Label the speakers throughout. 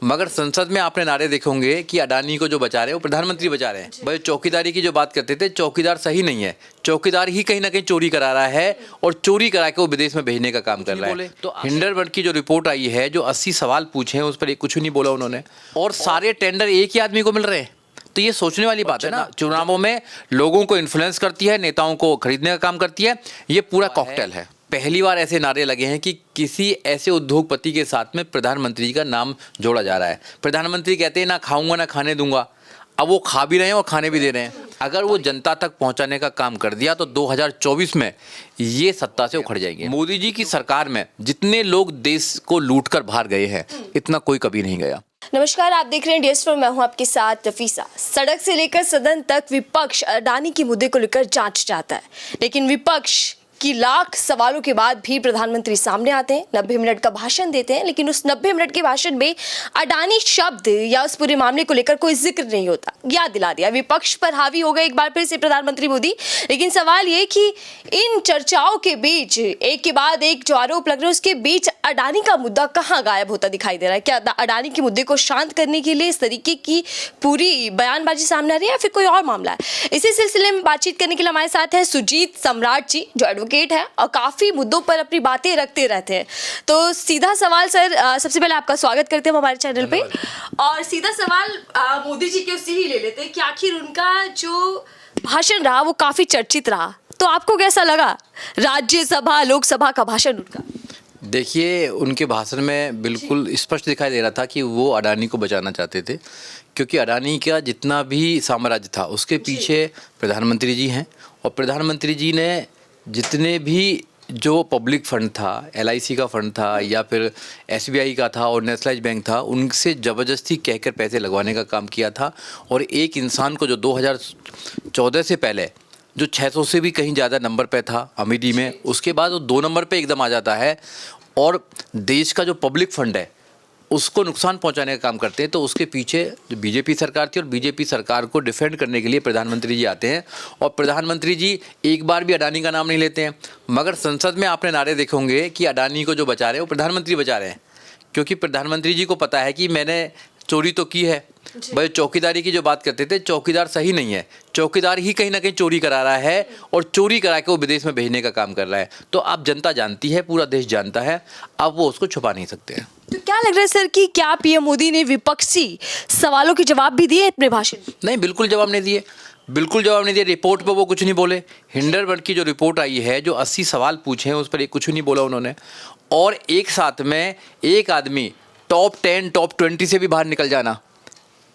Speaker 1: मगर संसद में आपने नारे देखे होंगे कि अडानी को जो बचा रहे हैं वो प्रधानमंत्री बचा रहे हैं। भाई चौकीदारी की जो बात करते थे, चौकीदार सही नहीं है, चौकीदार ही कहीं ना कहीं चोरी करा रहा है और चोरी करा के वो विदेश में भेजने का काम कर रहा है। तो हिंडरबर्ग की जो रिपोर्ट आई है, जो 80 सवाल पूछे हैं, उस पर कुछ नहीं बोला उन्होंने, और सारे टेंडर एक ही आदमी को मिल रहे हैं। तो ये सोचने वाली बात है ना, चुनावों में लोगों को इन्फ्लुएंस करती है, नेताओं को खरीदने का काम करती है, ये पूरा कॉकटेल है। पहली बार ऐसे नारे लगे हैं कि किसी ऐसे उद्योगपति के साथ में प्रधानमंत्री का नाम जोड़ा जा रहा है। प्रधानमंत्री कहते हैं ना खाऊंगा ना खाने दूंगा, अब वो खा भी रहे हैं और खाने भी दे रहे हैं। अगर वो जनता तक पहुंचाने का काम कर दिया तो 2024 में ये सत्ता से उखड़ जाएंगे। मोदी जी की सरकार में जितने लोग देश को लूटकर बाहर गए हैं, इतना कोई कभी नहीं गया।
Speaker 2: नमस्कार, आप देख रहे हैं DS4, मैं हूं आपके साथ रफीसा। सड़क से लेकर सदन तक विपक्ष अडानी के मुद्दे को लेकर जांच चाहता है, लेकिन विपक्ष कि लाख सवालों के बाद भी प्रधानमंत्री सामने आते हैं, 90 मिनट का भाषण देते हैं, लेकिन उस 90 मिनट के भाषण में अडानी शब्द या उस पूरे मामले को लेकर कोई जिक्र नहीं होता। याद दिला दिया, विपक्ष पर हावी हो गए एक बार फिर से प्रधानमंत्री मोदी। लेकिन सवाल ये कि इन चर्चाओं के बीच एक के बाद एक जो आरोप लग रहे हैं, उसके बीच अडानी का मुद्दा कहाँ गायब होता दिखाई दे रहा है? क्या अडानी के मुद्दे को शांत करने के लिए इस तरीके की पूरी बयानबाजी सामने आ रही है, या फिर कोई और मामला है? इसी सिलसिले में बातचीत करने के लिए हमारे साथ है सुजीत सम्राट जी, जो एडवोकेट है और काफी मुद्दों पर अपनी बातें रखते रहते हैं। तो सीधा सवाल सर, सबसे पहले आपका स्वागत करते हैं हमारे चैनल पे। और सीधा सवाल मोदी जी के उससे ही ले लेते हैं कि आखिर उनका जो भाषण रहा वो काफी चर्चित रहा, तो आपको कैसा लगा राज्यसभा लोकसभा का भाषण उनका?
Speaker 1: देखिए, उनके भाषण में बिल्कुल स्पष्ट दिखाई दे रहा था कि वो अडानी को बचाना चाहते थे, क्योंकि अडानी का जितना भी साम्राज्य था उसके पीछे प्रधानमंत्री जी हैं, और प्रधानमंत्री जी ने जितने भी जो पब्लिक फंड था, LIC का फंड था या फिर SBI का था और नेशनलाइज बैंक था, उनसे ज़बरदस्ती कहकर पैसे लगवाने का काम किया था। और एक इंसान को जो 2014 से पहले जो 600 से भी कहीं ज़्यादा नंबर पे था अमीरी में, उसके बाद वो 2 नंबर पे एकदम आ जाता है और देश का जो पब्लिक फंड है उसको नुकसान पहुंचाने का काम करते हैं। तो उसके पीछे जो बीजेपी सरकार थी, और बीजेपी सरकार को डिफेंड करने के लिए प्रधानमंत्री जी आते हैं, और प्रधानमंत्री जी एक बार भी अडानी का नाम नहीं लेते हैं। मगर संसद में आपने नारे देखे होंगे कि अडानी को जो बचा रहे हैं वो प्रधानमंत्री बचा रहे हैं, क्योंकि प्रधानमंत्री जी को पता है कि मैंने चोरी तो की है। भाई चौकीदारी की जो बात करते थे, चौकीदार सही नहीं है, चौकीदार ही कहीं ना कहीं चोरी करा रहा है और चोरी करा के वो विदेश में भेजने का काम कर रहा है। तो अब जनता जानती है, पूरा देश जानता है, अब वो उसको छुपा नहीं सकते हैं।
Speaker 2: तो क्या लग रहा है सर कि क्या PM मोदी ने विपक्षी सवालों के जवाब भी दिए अपने भाषण में?
Speaker 1: नहीं, बिल्कुल जवाब नहीं दिए, बिल्कुल जवाब नहीं दिया। रिपोर्ट पर वो कुछ नहीं बोले। हिंडरबर्ग की जो रिपोर्ट आई है, जो 80 सवाल पूछे हैं, उस पर कुछ नहीं बोला उन्होंने। और एक साथ में एक आदमी टॉप 10 टॉप 20 से भी बाहर निकल जाना,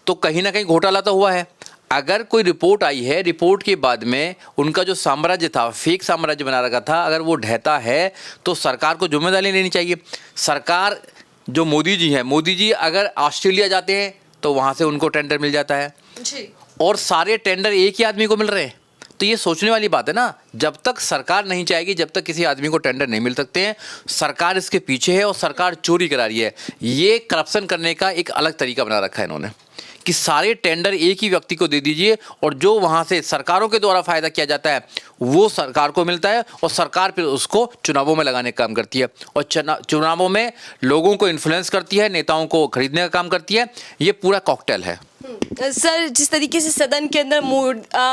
Speaker 1: तो कहीं ना कहीं घोटाला तो हुआ है। अगर कोई रिपोर्ट आई है, रिपोर्ट के बाद में उनका जो साम्राज्य था, फेक साम्राज्य बना रखा था, अगर वो ढहता है तो सरकार को जिम्मेदारी लेनी चाहिए। सरकार जो मोदी जी हैं, मोदी जी अगर ऑस्ट्रेलिया जाते हैं तो वहाँ से उनको टेंडर मिल जाता है
Speaker 2: जी।
Speaker 1: और सारे टेंडर एक ही आदमी को मिल रहे हैं। तो ये सोचने वाली बात है ना, जब तक सरकार नहीं चाहेगी, जब तक किसी आदमी को टेंडर नहीं मिल सकते हैं। सरकार इसके पीछे है और सरकार चोरी करा रही है। ये करप्शन करने का एक अलग तरीका बना रखा है इन्होंने, कि सारे टेंडर एक ही व्यक्ति को दे दीजिए और जो वहाँ से सरकारों के द्वारा फायदा किया जाता है वो सरकार को मिलता है, और सरकार फिर उसको चुनावों में लगाने का काम करती है, और चुनावों में लोगों को इन्फ्लुएंस करती है, नेताओं को खरीदने का काम करती है। ये पूरा कॉकटेल है।
Speaker 2: सर, जिस तरीके से सदन के अंदर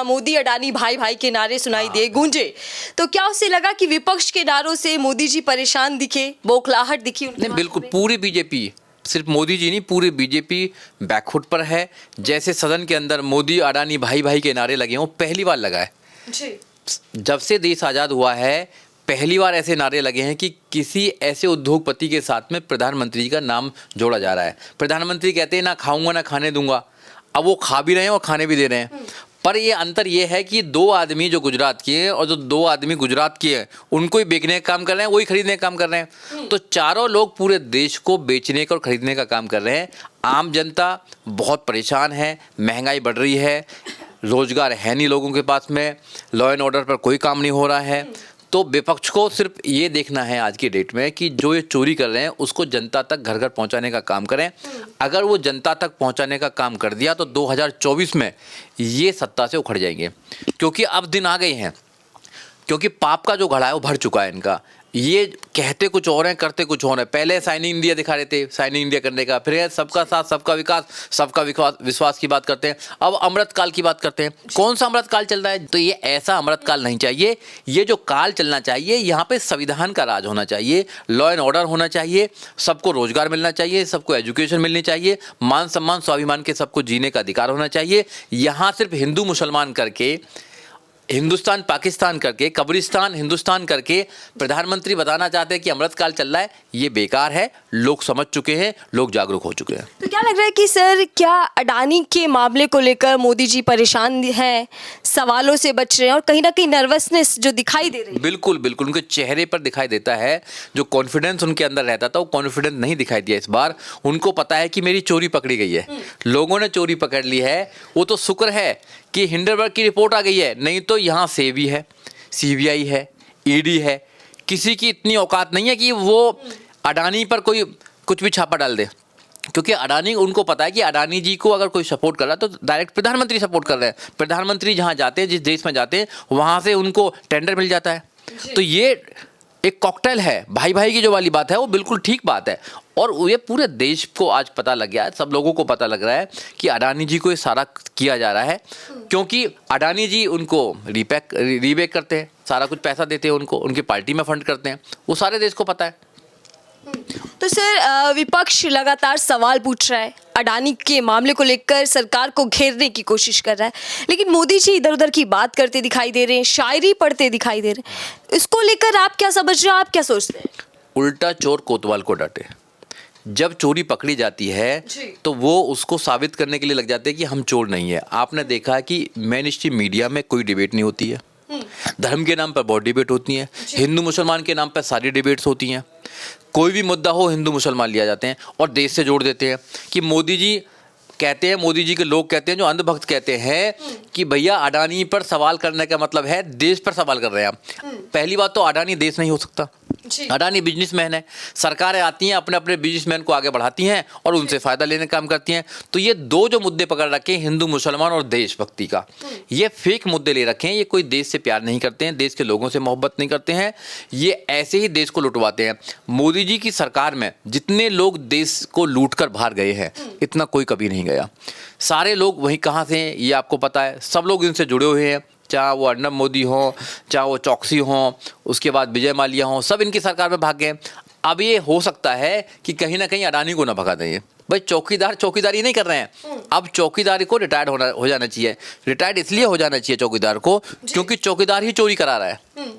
Speaker 2: मोदी अडानी भाई भाई के नारे सुनाई दिए, गूंजे, तो क्या उससे लगा कि विपक्ष के नारों से मोदी जी परेशान दिखे, बौखलाहट दिखी उनके?
Speaker 1: नहीं, बिल्कुल पूरी बीजेपी, सिर्फ मोदी जी नहीं, पूरी बीजेपी बैकफुट पर है। जैसे सदन के अंदर मोदी अडानी भाई भाई के नारे लगे हैं, वो पहली बार लगा है
Speaker 2: जी।
Speaker 1: जब से देश आज़ाद हुआ है। पहली बार ऐसे नारे लगे हैं कि किसी ऐसे उद्योगपति के साथ में प्रधानमंत्री का नाम जोड़ा जा रहा है। प्रधानमंत्री कहते हैं ना खाऊंगा ना खाने दूंगा, अब वो खा भी रहे हैं और खाने भी दे रहे हैं। पर ये अंतर ये है कि 2 आदमी जो गुजरात के हैं और जो 2 आदमी गुजरात के हैं, उनको ही बेचने का काम कर रहे हैं, वही खरीदने का काम कर रहे हैं। तो चारों लोग पूरे देश को बेचने का और खरीदने का काम कर रहे हैं। आम जनता बहुत परेशान है, महंगाई बढ़ रही है, रोजगार है नहीं लोगों के पास में, लॉ एंड ऑर्डर पर कोई काम नहीं हो रहा है। तो विपक्ष को सिर्फ ये देखना है आज की डेट में कि जो ये चोरी कर रहे हैं उसको जनता तक घर घर पहुंचाने का काम करें। अगर वो जनता तक पहुंचाने का काम कर दिया तो 2024 में ये सत्ता से उखड़ जाएंगे, क्योंकि अब दिन आ गए हैं, क्योंकि पाप का जो घड़ा है वो भर चुका है इनका। ये कहते कुछ और हैं, करते कुछ और हैं। पहले साइनिंग इंडिया दिखा रहे थे, साइनिंग इंडिया करने का, फिर सबका साथ सबका विकास, सबका विश्वास की बात करते हैं। अब अमृत काल की बात करते हैं। कौन सा अमृत काल चल रहा है? तो ये ऐसा अमृत काल नहीं चाहिए। ये जो काल चलना चाहिए, यहाँ पे संविधान का राज होना चाहिए, लॉ एंड ऑर्डर होना चाहिए, सबको रोजगार मिलना चाहिए, सबको एजुकेशन मिलनी चाहिए, मान सम्मान स्वाभिमान के सबको जीने का अधिकार होना चाहिए। यहाँ सिर्फ हिंदू मुसलमान करके, हिंदुस्तान पाकिस्तान करके, कब्रिस्तान हिंदुस्तान करके प्रधानमंत्री बताना चाहते हैं कि अमृत काल चल रहा है, ये बेकार है। लोग समझ चुके हैं, लोग जागरूक हो चुके हैं।
Speaker 2: तो क्या लग रहा है कि सर, क्या अडानी के मामले को लेकर मोदी जी परेशान हैं, सवालों से बच रहे हैं और कहीं ना कहीं नर्वसनेस जो दिखाई दे रही है?
Speaker 1: बिल्कुल बिल्कुल, उनके चेहरे पर दिखाई देता है। जो कॉन्फिडेंस उनके अंदर रहता था, वो कॉन्फिडेंस नहीं दिखाई दिया इस बार। उनको पता है कि मेरी चोरी पकड़ी गई है, लोगों ने चोरी पकड़ ली है। वो तो शुक्र है कि हिंडनबर्ग की रिपोर्ट आ गई है, नहीं तो यहाँ सेबी है, सीबीआई है, ईडी है, किसी की इतनी औकात नहीं है कि वो अडानी पर कोई कुछ भी छापा डाल दे। क्योंकि अडानी, उनको पता है कि अडानी जी को अगर कोई सपोर्ट कर रहा है तो डायरेक्ट प्रधानमंत्री सपोर्ट कर रहे हैं। प्रधानमंत्री जहाँ जाते हैं, जिस देश में जाते हैं, वहाँ से उनको टेंडर मिल जाता है। तो ये एक कॉकटेल है। भाई भाई की जो वाली बात है, वो बिल्कुल ठीक बात है। और ये पूरे देश को आज पता लग गया है, सब लोगों को पता लग रहा है कि अडानी जी को ये सारा किया जा रहा है। क्योंकि अडानी जी उनको रीबैक करते हैं, सारा कुछ पैसा देते हैं उनको, उनकी पार्टी में फंड करते हैं, वो सारे देश को पता है।
Speaker 2: तो सर, विपक्ष लगातार सवाल पूछ रहा है, अडानी के मामले को लेकर सरकार को घेरने की कोशिश कर रहा है, लेकिन मोदी जी इधर उधर की बात करते दिखाई दे रहे हैं, शायरी पढ़ते दिखाई दे रहे हैं। इसको लेकर आप क्या समझ रहे हो, आप क्या सोचते हैं?
Speaker 1: उल्टा चोर कोतवाल को डांटे। जब चोरी पकड़ी जाती है तो वो उसको साबित करने के लिए लग जाते हैं कि हम चोर नहीं है। आपने देखा कि मेन स्ट्रीम मीडिया में कोई डिबेट नहीं होती है, धर्म के नाम पर बहुत डिबेट होती हैं, हिंदू मुसलमान के नाम पर सारी डिबेट्स होती हैं। कोई भी मुद्दा हो, हिंदू मुसलमान लिया जाते हैं और देश से जोड़ देते हैं। कि मोदी जी कहते हैं, मोदी जी के लोग कहते हैं, जो अंधभक्त कहते हैं कि भैया अडानी पर सवाल करने का मतलब है देश पर सवाल कर रहे हैं आप। पहली बात तो अडानी देश नहीं हो सकता, अडानी बिजनेसमैन है। सरकारें आती हैं, अपने अपने बिजनेसमैन को आगे बढ़ाती हैं और उनसे फायदा लेने का काम करती हैं। तो ये दो जो मुद्दे पकड़ रखे हैं, हिंदू मुसलमान और देशभक्ति का, ये फेक मुद्दे ले रखे हैं। ये कोई देश से प्यार नहीं करते हैं, देश के लोगों से मोहब्बत नहीं करते हैं, ये ऐसे ही देश को लुटवाते हैं। मोदी जी की सरकार में जितने लोग देश को लूट कर बाहर गए हैं, इतना कोई कभी नहीं गया। सारे लोग वहीं कहाँ से हैं ये आपको पता है, सब लोग इनसे जुड़े हुए हैं, चाहे वो अर्नब मोदी हों, चाहे वो चौकसी हों, उसके बाद विजय माल्या हों, सब इनकी सरकार में भाग गए। अब ये हो सकता है कि कहीं ना कहीं अडानी को ना भगा दें। भाई चौकीदार चौकीदारी नहीं कर रहे हैं, अब चौकीदार को रिटायर्ड हो जाना चाहिए। रिटायर्ड इसलिए हो जाना चाहिए चौकीदार को क्योंकि चौकीदार ही चोरी करा रहा है।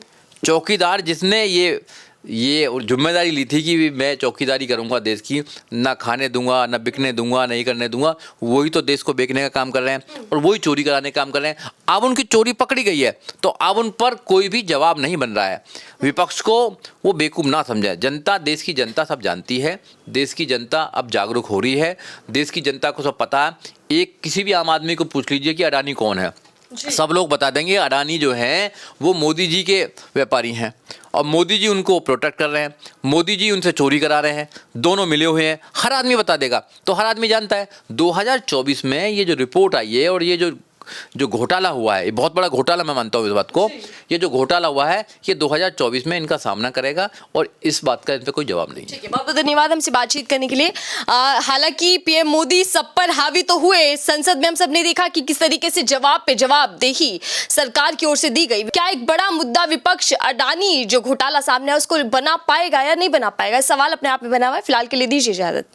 Speaker 1: चौकीदार जिसने ये जिम्मेदारी ली थी कि मैं चौकीदारी करूंगा देश की, ना खाने दूंगा, ना बिकने दूंगा, नहीं करने दूंगा, वही तो देश को बेचने का काम कर रहे हैं और वही चोरी कराने का काम कर रहे हैं। अब उनकी चोरी पकड़ी गई है तो अब उन पर कोई भी जवाब नहीं बन रहा है। विपक्ष को वो बेवकूफ़ ना समझे। जनता, देश की जनता सब जानती है, देश की जनता अब जागरूक हो रही है, देश की जनता को सब पता है। एक किसी भी आम आदमी को पूछ लीजिए कि अडानी कौन है, सब लोग बता देंगे अडानी जो हैं वो मोदी जी के व्यापारी हैं और मोदी जी उनको प्रोटेक्ट कर रहे हैं, मोदी जी उनसे चोरी करा रहे हैं, दोनों मिले हुए हैं। हर आदमी बता देगा। तो हर आदमी जानता है 2024 में ये जो रिपोर्ट आई है और ये जो घोटाला हुआ है, ये बहुत बड़ा घोटाला, मैं मानता हूँ इस बात को। ये जो घोटाला हुआ है ये 2024 में इनका सामना करेगा और इस बात का इन पर कोई जवाब नहीं है।
Speaker 2: ठीक है, बहुत बहुत धन्यवाद हमसे बातचीत करने के लिए। हालांकि पीएम मोदी सब पर हावी तो हुए, संसद में हम सब ने देखा कि किस तरीके से जवाब पे जवाबदेही सरकार की ओर से दी गई। क्या एक बड़ा मुद्दा विपक्ष अडानी जो घोटाला सामने है उसको बना पाएगा या नहीं बना पाएगा, सवाल अपने आप में बना हुआ है। फिलहाल के लिए दीजिए इजाजत।